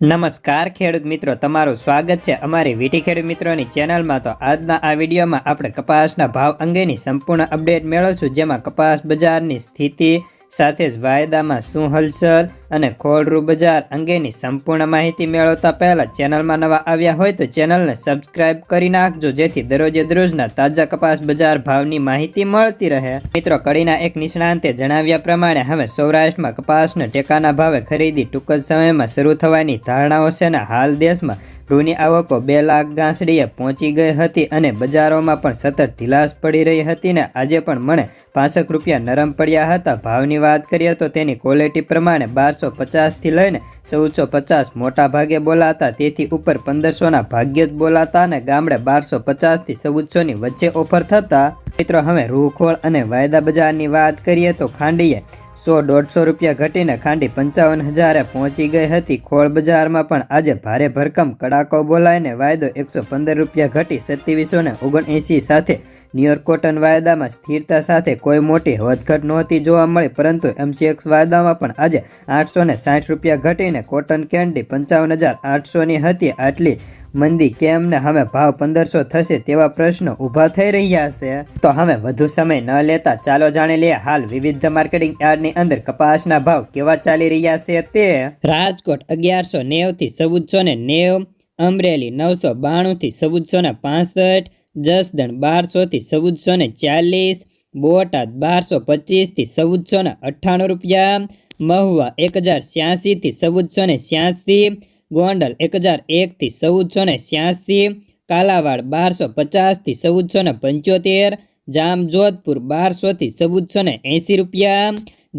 નમસ્કાર ખેડૂત મિત્રો, તમારું સ્વાગત છે અમારી વીટી ખેડૂત મિત્રોની ચેનલમાં। તો આજના આ વિડીયોમાં આપણે કપાસના ભાવ અંગેની સંપૂર્ણ અપડેટ મેળવશું, જેમાં કપાસ બજારની સ્થિતિ સાથે જ વાયદામાં શું હલચલ અને ખોળરૂ બજાર અંગેની સંપૂર્ણ માહિતી મેળવતા પહેલા ચેનલમાં નવા આવ્યા હોય તો ચેનલને સબસ્ક્રાઇબ કરી નાખજો, જેથી દરરોજે દરરોજના તાજા કપાસ બજાર ભાવની માહિતી મળતી રહે। મિત્રો, કડીના એક નિષ્ણાંતે જણાવ્યા પ્રમાણે હવે સૌરાષ્ટ્રમાં કપાસના ટેકાના ભાવે ખરીદી ટૂંક જ સમયમાં શરૂ થવાની ધારણાઓ છે ને હાલ દેશમાં રૂની આવકો 2 લાખ ગાંસડીએ પહોંચી ગઈ હતી અને બજારોમાં પણ સતત ઢીલાસ પડી રહી હતી ને આજે પણ મને 65 રૂપિયા નરમ પડ્યા હતા। ભાવની વાત કરીએ તો તેની ક્વોલિટી પ્રમાણે 1250 થી લઈને 1450 મોટા ભાગે બોલાતા, તેથી ઉપર 1500ના ભાગ્યે જ બોલાતા અને ગામડે 1250 થી 1400 ની વચ્ચે ઓફર થતા। મિત્રો, હવે રૂખોળ અને વાયદા બજારની વાત કરીએ તો ખાંડીએ 100-150 રૂપિયા ઘટીને ખાંડી 55,000 પહોંચી ગઈ હતી। ખોળ બજારમાં પણ આજે ભારે ભરકમ કડાકો બોલાઈને વાયદો 115 રૂપિયા ઘટી 2779 સાથે ન્યુયોર્ક કોટન વાયદામાં સ્થિરતા સાથે કોઈ મોટી વધઘટ નહોતી જોવા મળી, પરંતુ MCX વાયદામાં પણ આજે 860 રૂપિયા ઘટીને કોટન કેન્ડી 55,800ની હતી। આટલી મંદી કેમ ને હવે ભાવ 1500 થશે તેવા પ્રશ્નો ઊભા થઈ રહ્યા છે। તો હવે વધુ સમય ન લેતા ચાલો જાણી લઈએ હાલ વિવિધ માર્કેટિંગ યાર્ડની અંદર કપાસના ભાવ કેવા ચાલી રહ્યા છે તે। રાજકોટ 1190 થી 1490, અમરેલી 992 થી 1465, જસદણ 1200 થી 1440, બોટાદ 1225 થી 1498 રૂપિયા, મહુવા 1086 થી 1486, ગોંડલ 1001 થી 1486, કાલાવાડ 1250 થી 1475, જામજોધપુર 1200 થી 1480 રૂપિયા,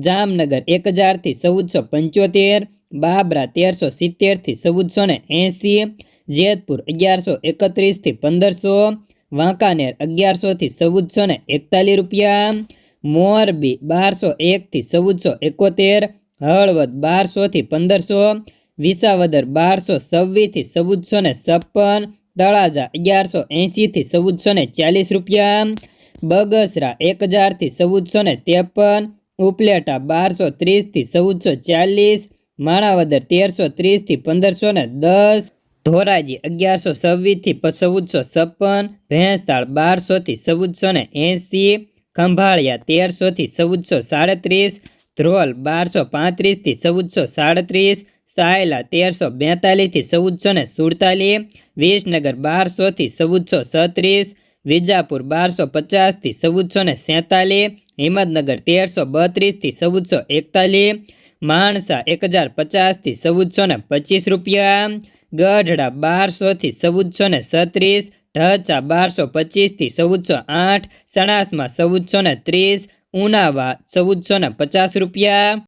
જામનગર 1000 થી 1475, બાબરા 1370 થી 1480, જેતપુર 1131 થી 1500, વાંકાનેર 1100 થી 1441 રૂપિયા, મોરબી 1201 થી 1471, હળવદ 1200 થી 1500, વિસાવદર 1226 થી 1456, તળાજા 1180 થી 1440 રૂપિયા, બગસરા 1000 થી 1453, ઉપલેટા 1230 થી 1440, માણાવદર 1330 થી 1510, ધોરાજી 1126 થી 1456, ભેંસતાળ 1200 થી 1480, ખંભાળિયા 1300 થી 1437, ધ્રોલ 1235 થી 1437, સાયલા 1342 થી 1447, વિસનગર 1200 થી 1436, વિજાપુર 1250 થી 1447, હિંમતનગર 1332 થી 1441, માણસા 1050 થી 1425 રૂપિયા, ગઢડા 1200 થી 1436, ઢચા 1225 થી 1408, સણાસમાં 1430, ઉનાવા 1450 રૂપિયા।